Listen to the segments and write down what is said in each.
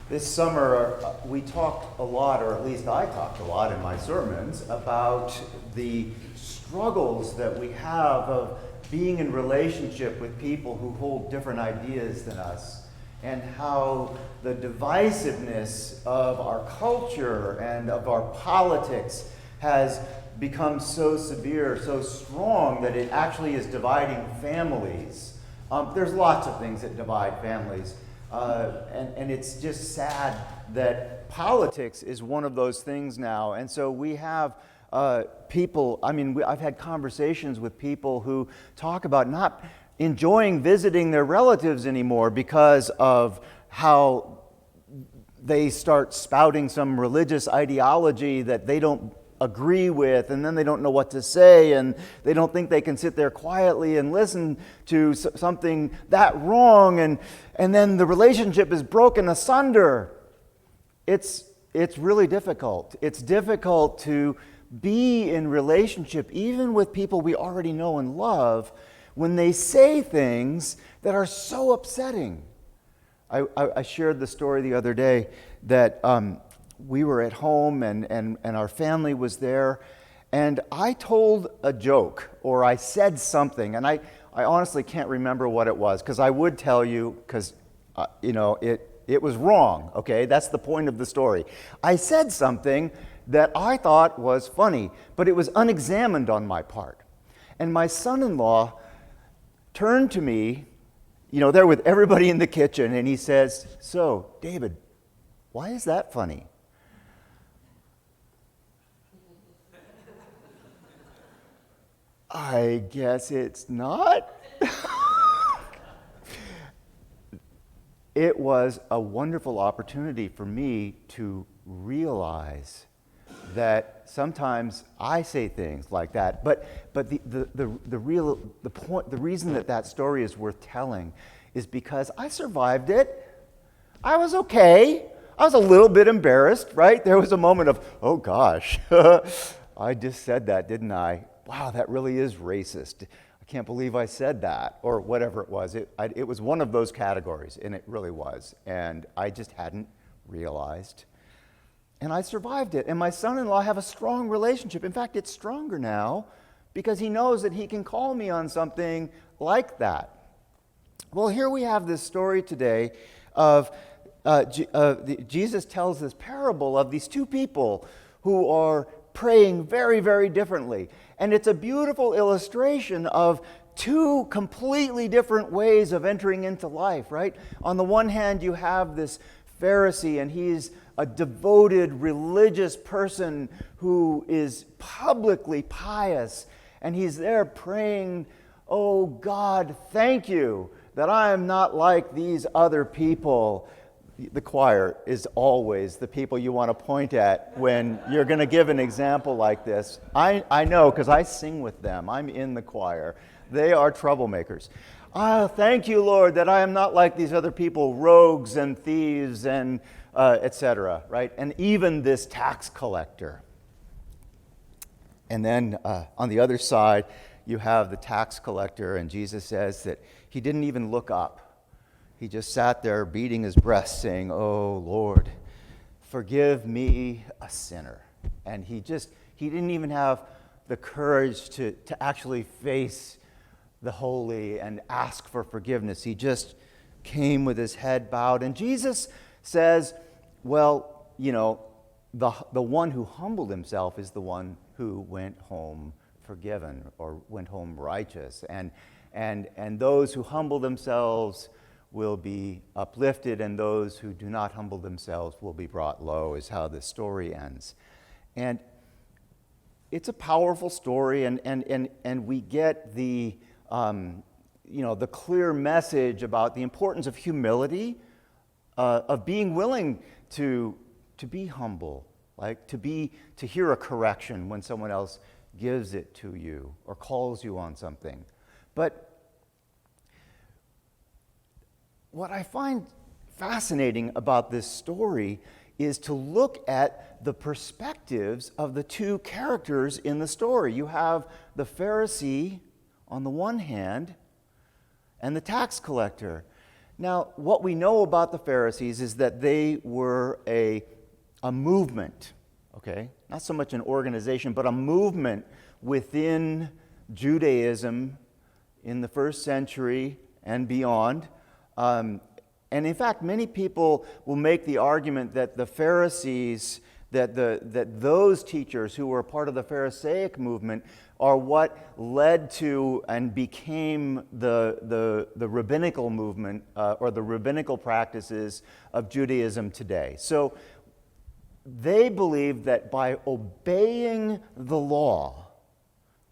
This summer, we talked a lot, or at least I talked a lot in my sermons, about the struggles that we have of being in relationship with people who hold different ideas than us, and how the divisiveness of our culture and of our politics has become so severe, so strong, that it actually is dividing families. There's lots of things that divide families. And it's just sad that politics is one of those things now. And so we have people, I've had conversations with people who talk about not enjoying visiting their relatives anymore because of how they start spouting some religious ideology that they don't agree with, and then they don't know what to say, and they don't think they can sit there quietly and listen to something that wrong, and then the relationship is broken asunder. It's really difficult. It's difficult to be in relationship even with people we already know and love when they say things that are so upsetting. I shared the story the other day that we were at home and our family was there, and I told a joke, or I said something, and I honestly can't remember what it was, because I would tell you, because it was wrong, okay? That's the point of the story. I said something that I thought was funny, but it was unexamined on my part. And my son-in-law turned to me, there with everybody in the kitchen, and he says, "So, David, why is that funny?" I guess it's not. It was a wonderful opportunity for me to realize that sometimes I say things like that, but the reason that story is worth telling is because I survived it. I was okay. I was a little bit embarrassed, right? There was a moment of, oh gosh, I just said that, didn't I? Wow, that really is racist. I can't believe I said that, or whatever it was. It was one of those categories, and it really was. And I just hadn't realized. And I survived it. And my son-in-law have a strong relationship. In fact, it's stronger now because he knows that he can call me on something like that. Well, here we have this story today of Jesus tells this parable of these two people who are praying very, very differently. And it's a beautiful illustration of two completely different ways of entering into life, right? On the one hand, you have this Pharisee, and he's a devoted religious person who is publicly pious, and he's there praying, "Oh God, thank you that I am not like these other people." The choir is always the people you want to point at when you're going to give an example like this. I know, because I sing with them. I'm in the choir. They are troublemakers. Thank you, Lord, that I am not like these other people, rogues and thieves and etc., right? And even this tax collector. And then on the other side, you have the tax collector, and Jesus says that he didn't even look up. He just sat there beating his breast saying, "Oh, Lord, forgive me, a sinner." And he didn't even have the courage to actually face the holy and ask for forgiveness. He just came with his head bowed. And Jesus says, well, the one who humbled himself is the one who went home forgiven or went home righteous. And those who humble themselves will be uplifted, and those who do not humble themselves will be brought low, is how the story ends. And it's a powerful story, and we get the clear message about the importance of humility, of being willing to be humble, like to hear a correction when someone else gives it to you or calls you on something. But what I find fascinating about this story is to look at the perspectives of the two characters in the story. You have the Pharisee on the one hand and the tax collector. Now, what we know about the Pharisees is that they were a movement, okay? Not so much an organization, but a movement within Judaism in the first century and beyond. And in fact, many people will make the argument that the Pharisees, that those teachers who were part of the Pharisaic movement are what led to and became the rabbinical movement or the rabbinical practices of Judaism today. So they believed that by obeying the law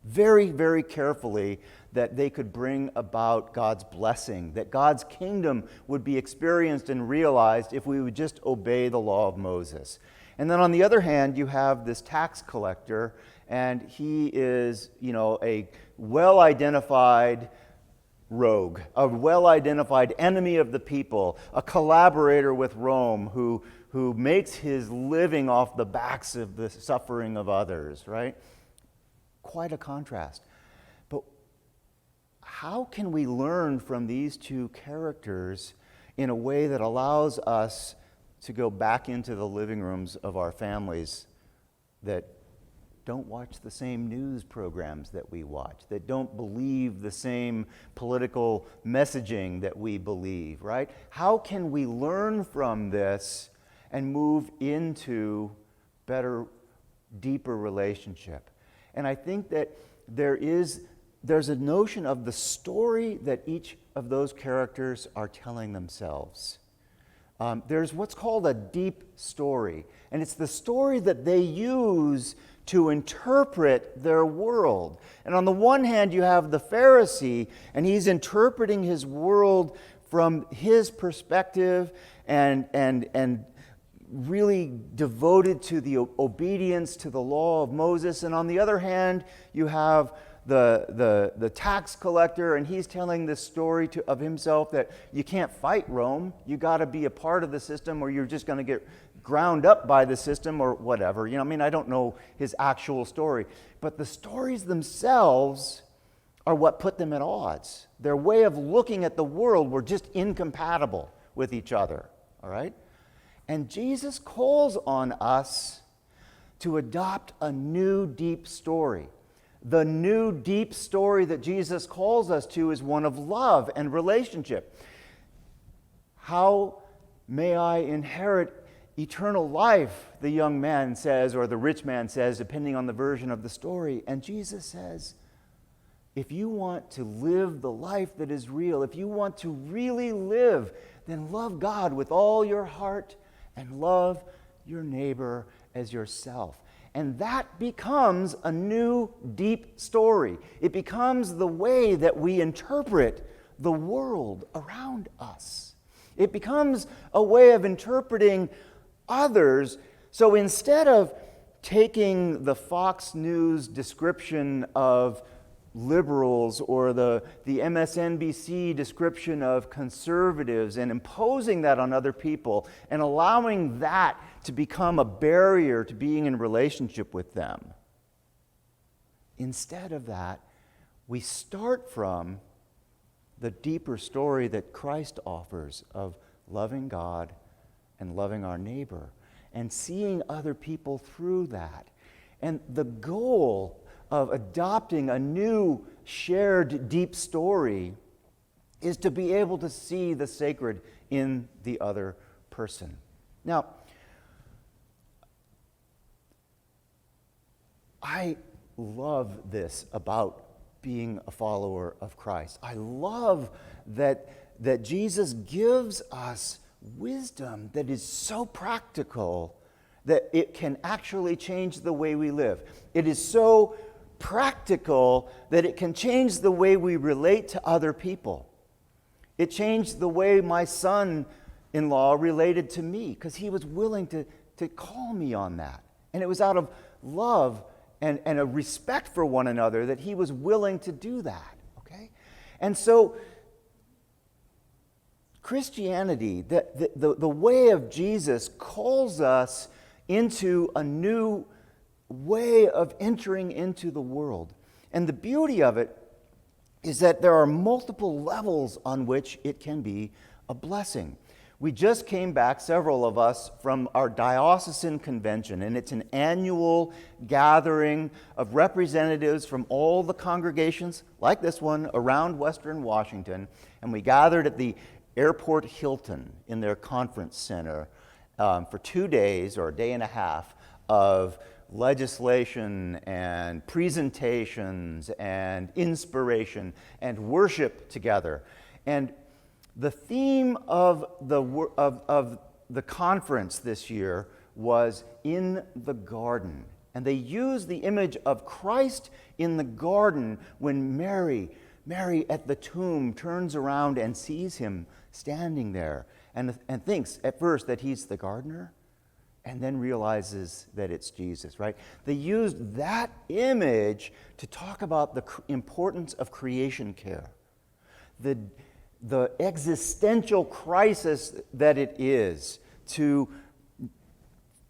very, very carefully, that they could bring about God's blessing, that God's kingdom would be experienced and realized if we would just obey the law of Moses. And then on the other hand, you have this tax collector, and he is, a well-identified rogue, a well-identified enemy of the people, a collaborator with Rome who makes his living off the backs of the suffering of others, right? Quite a contrast. But how can we learn from these two characters in a way that allows us to go back into the living rooms of our families that don't watch the same news programs that we watch, that don't believe the same political messaging that we believe, right? How can we learn from this and move into better, deeper relationship? And I think that there's a notion of the story that each of those characters are telling themselves. There's what's called a deep story, and it's the story that they use to interpret their world. And on the one hand, you have the Pharisee, and he's interpreting his world from his perspective and really devoted to the obedience to the law of Moses. And on the other hand, you have the tax collector, and he's telling this story of himself that you can't fight Rome. You got to be a part of the system, or you're just going to get ground up by the system or whatever. I don't know his actual story. But the stories themselves are what put them at odds. Their way of looking at the world were just incompatible with each other, all right? And Jesus calls on us to adopt a new deep story. The new deep story that Jesus calls us to is one of love and relationship. How may I inherit eternal life, the young man says, or the rich man says, depending on the version of the story. And Jesus says, if you want to live the life that is real, if you want to really live, then love God with all your heart and love your neighbor as yourself. And that becomes a new deep story. It becomes the way that we interpret the world around us. It becomes a way of interpreting others. So instead of taking the Fox News description of liberals or the MSNBC description of conservatives and imposing that on other people and allowing that to become a barrier to being in relationship with them. Instead of that, we start from the deeper story that Christ offers of loving God and loving our neighbor and seeing other people through that. And the goal of adopting a new shared deep story is to be able to see the sacred in the other person. Now, I love this about being a follower of Christ. I love that Jesus gives us wisdom that is so practical that it can actually change the way we live. It is so practical that it can change the way we relate to other people. It changed the way my son-in-law related to me because he was willing to call me on that. And it was out of love and a respect for one another that he was willing to do that, okay? And so Christianity, the way of Jesus calls us into a new way of entering into the world. And the beauty of it is that there are multiple levels on which it can be a blessing. We just came back, several of us, from our diocesan convention, and it's an annual gathering of representatives from all the congregations, like this one, around Western Washington, and we gathered at the Airport Hilton in their conference center for 2 days, or a day and a half, of legislation and presentations and inspiration and worship together. And the theme of the conference this year was in the garden. And they used the image of Christ in the garden when Mary at the tomb turns around and sees him standing there and thinks at first that he's the gardener and then realizes that it's Jesus, right? They used that image to talk about the importance of creation care. The existential crisis that it is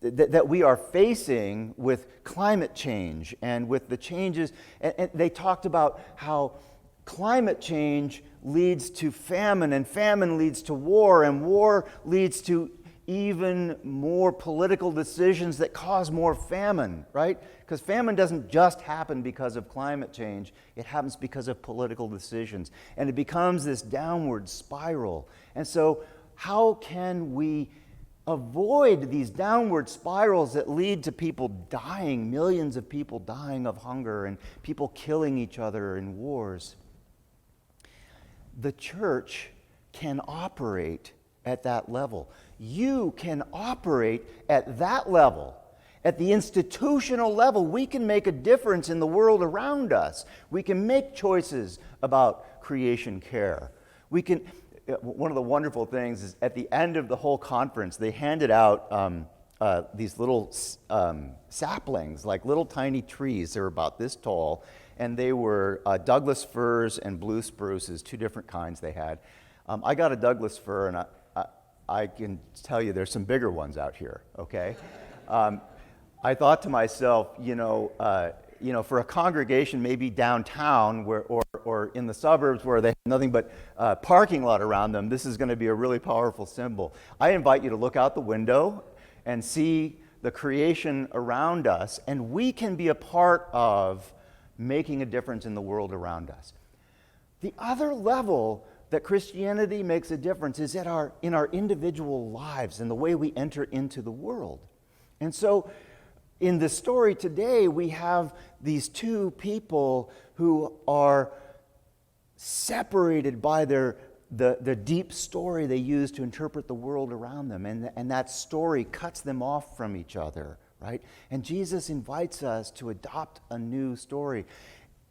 that we are facing with climate change and with the changes. And they talked about how climate change leads to famine, and famine leads to war, and war leads to even more political decisions that cause more famine, right? Because famine doesn't just happen because of climate change, it happens because of political decisions. And it becomes this downward spiral. And so how can we avoid these downward spirals that lead to people dying, millions of people dying of hunger and people killing each other in wars? The church can operate at that level. You can operate at that level. At the institutional level, we can make a difference in the world around us. We can make choices about creation care. One of the wonderful things is at the end of the whole conference, they handed out these little saplings, like little tiny trees. They were about this tall, and they were Douglas firs and blue spruces, 2 different kinds they had. I got a Douglas fir, and I can tell you there's some bigger ones out here, okay? I thought to myself, for a congregation maybe downtown or in the suburbs where they have nothing but parking lot around them, this is going to be a really powerful symbol. I invite you to look out the window and see the creation around us, and we can be a part of making a difference in the world around us. The other level that Christianity makes a difference is in our individual lives and the way we enter into the world. And so in the story today, we have these 2 people who are separated by the deep story they use to interpret the world around them. And that story cuts them off from each other, right? And Jesus invites us to adopt a new story.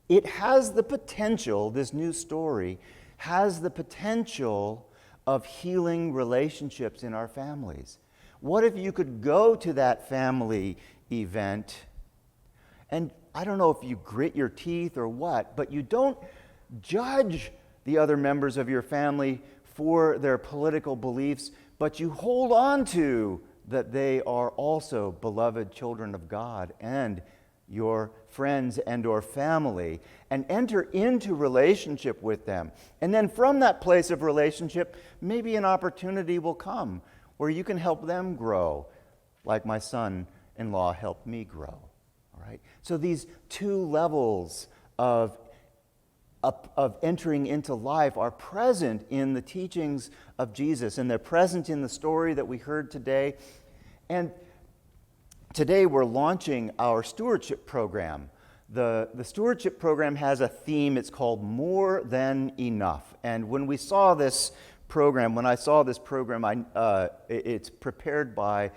It has the potential, this new story, has the potential of healing relationships in our families. What if you could go to that family event, and I don't know if you grit your teeth or what, but you don't judge the other members of your family for their political beliefs, but you hold on to that they are also beloved children of God and your friends and or family, and enter into relationship with them. And then from that place of relationship, maybe an opportunity will come where you can help them grow, like my son-in-law helped me grow. All right? So these 2 levels of entering into life are present in the teachings of Jesus, and they're present in the story that we heard today. And today we're launching our stewardship program. The stewardship program has a theme. It's called More Than Enough. And when I saw this program, it's prepared by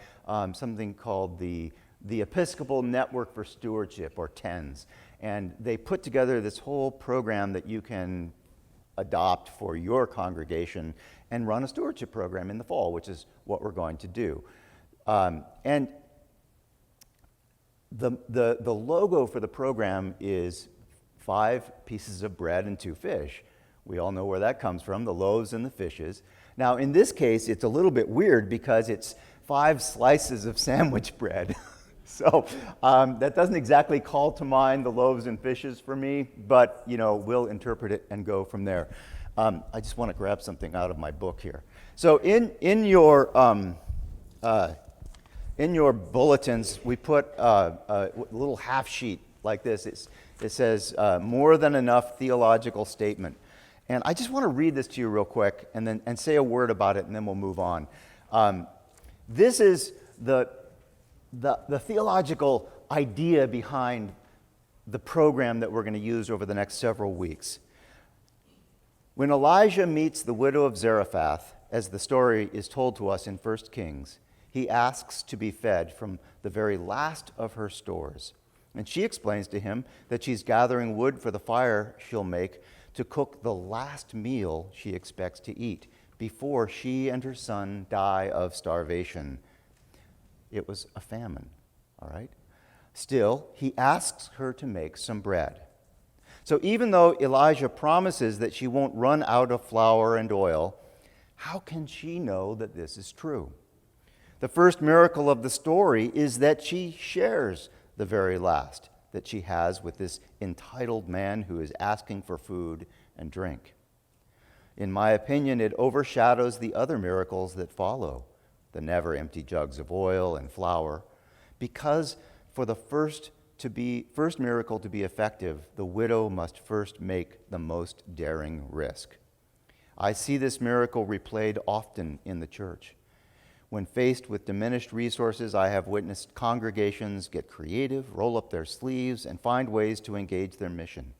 something called the Episcopal Network for Stewardship, or TENS. And they put together this whole program that you can adopt for your congregation and run a stewardship program in the fall, which is what we're going to do. And the logo for the program is 5 pieces of bread and 2 fish. We all know where that comes from, the loaves and the fishes. Now, in this case, it's a little bit weird because it's 5 slices of sandwich bread. So that doesn't exactly call to mind the loaves and fishes for me, but we'll interpret it and go from there. I just want to grab something out of my book here. So in your bulletins, we put a little half sheet like this. It says more than enough theological statement. And I just want to read this to you real quick and say a word about it, and then we'll move on. This is the theological idea behind the program that we're going to use over the next several weeks. When Elijah meets the widow of Zarephath, as the story is told to us in 1 Kings, he asks to be fed from the very last of her stores. And she explains to him that she's gathering wood for the fire she'll make to cook the last meal she expects to eat before she and her son die of starvation. It was a famine, all right? Still, he asks her to make some bread. So even though Elijah promises that she won't run out of flour and oil, how can she know that this is true? The first miracle of the story is that she shares the very last that she has with this entitled man who is asking for food and drink. In my opinion, it overshadows the other miracles that follow, the never empty jugs of oil and flour, because for the first miracle to be effective, the widow must first make the most daring risk. I see this miracle replayed often in the church. When faced with diminished resources, I have witnessed congregations get creative, roll up their sleeves, and find ways to engage their mission.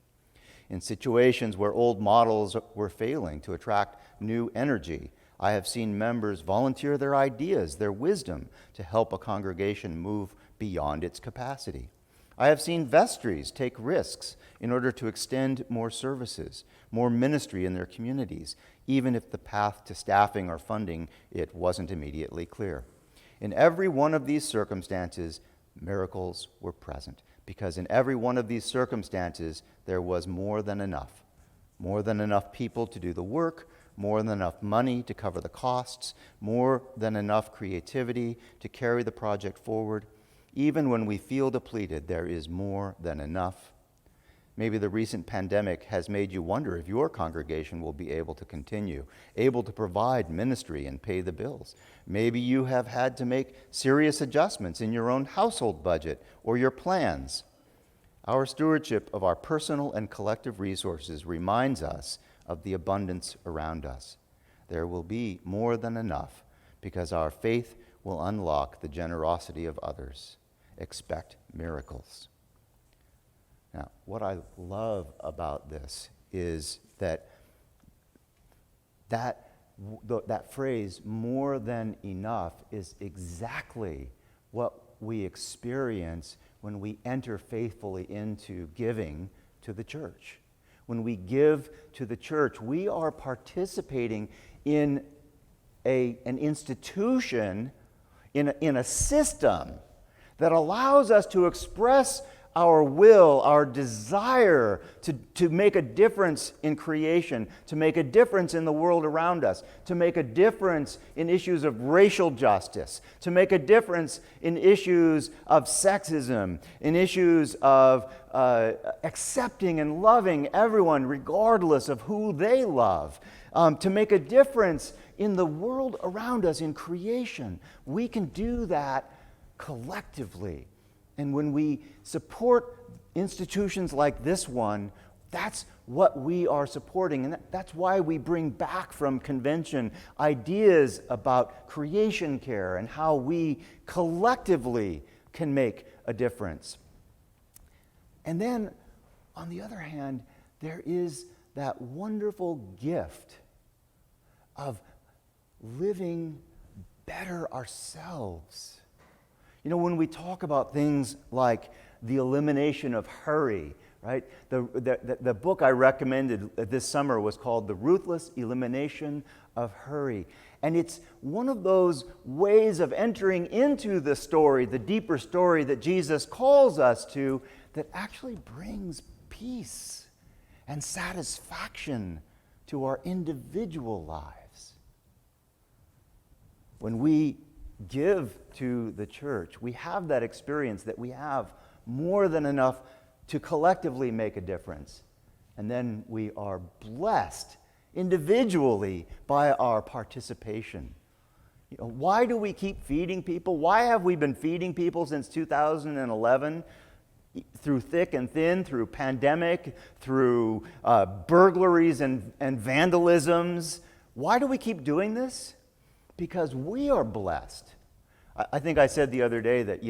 In situations where old models were failing to attract new energy, I have seen members volunteer their ideas, their wisdom, to help a congregation move beyond its capacity. I have seen vestries take risks in order to extend more services, more ministry in their communities, even if the path to staffing or funding it wasn't immediately clear. In every one of these circumstances, miracles were present, because in every one of these circumstances, there was more than enough people to do the work, more than enough money to cover the costs, more than enough creativity to carry the project forward. Even when we feel depleted, there is more than enough. Maybe the recent pandemic has made you wonder if your congregation will be able to continue, able to provide ministry and pay the bills. Maybe you have had to make serious adjustments in your own household budget or your plans. Our stewardship of our personal and collective resources reminds us of the abundance around us. There will be more than enough because our faith will unlock the generosity of others. Expect miracles. Now, what I love about this is that phrase, more than enough, is exactly what we experience when we enter faithfully into giving to the church. When we give to the church, we are participating in an institution, in a system that allows us to express our will, our desire to make a difference in creation, to make a difference in the world around us, to make a difference in issues of racial justice, to make a difference in issues of sexism, in issues of accepting and loving everyone regardless of who they love, to make a difference in the world around us, in creation. We can do that collectively. And when we support institutions like this one, that's what we are supporting. And that's why we bring back from convention ideas about creation care and how we collectively can make a difference. And then, on the other hand, there is that wonderful gift of living better ourselves. You know, when we talk about things like the elimination of hurry, right? The book I recommended this summer was called The Ruthless Elimination of Hurry. And it's one of those ways of entering into the story, the deeper story that Jesus calls us to, that actually brings peace and satisfaction to our individual lives. When we give to the church, we have that experience that we have more than enough to collectively make a difference. And then we are blessed individually by our participation. Why do we keep feeding people? Why have we been feeding people since 2011? Through thick and thin, through pandemic, through burglaries and vandalisms. Why do we keep doing this? Because we are blessed. I think I said the other day that,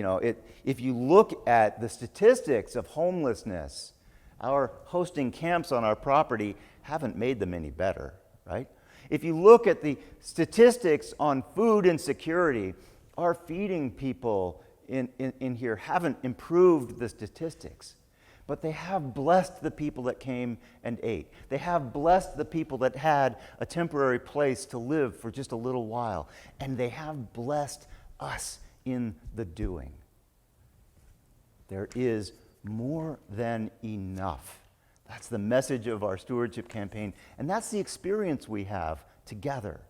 if you look at the statistics of homelessness, our hosting camps on our property haven't made them any better, right? If you look at the statistics on food insecurity, our feeding people in here haven't improved the statistics, but they have blessed the people that came and ate. They have blessed the people that had a temporary place to live for just a little while, and they have blessed us in the doing. There is more than enough. That's the message of our stewardship campaign, and that's the experience we have together.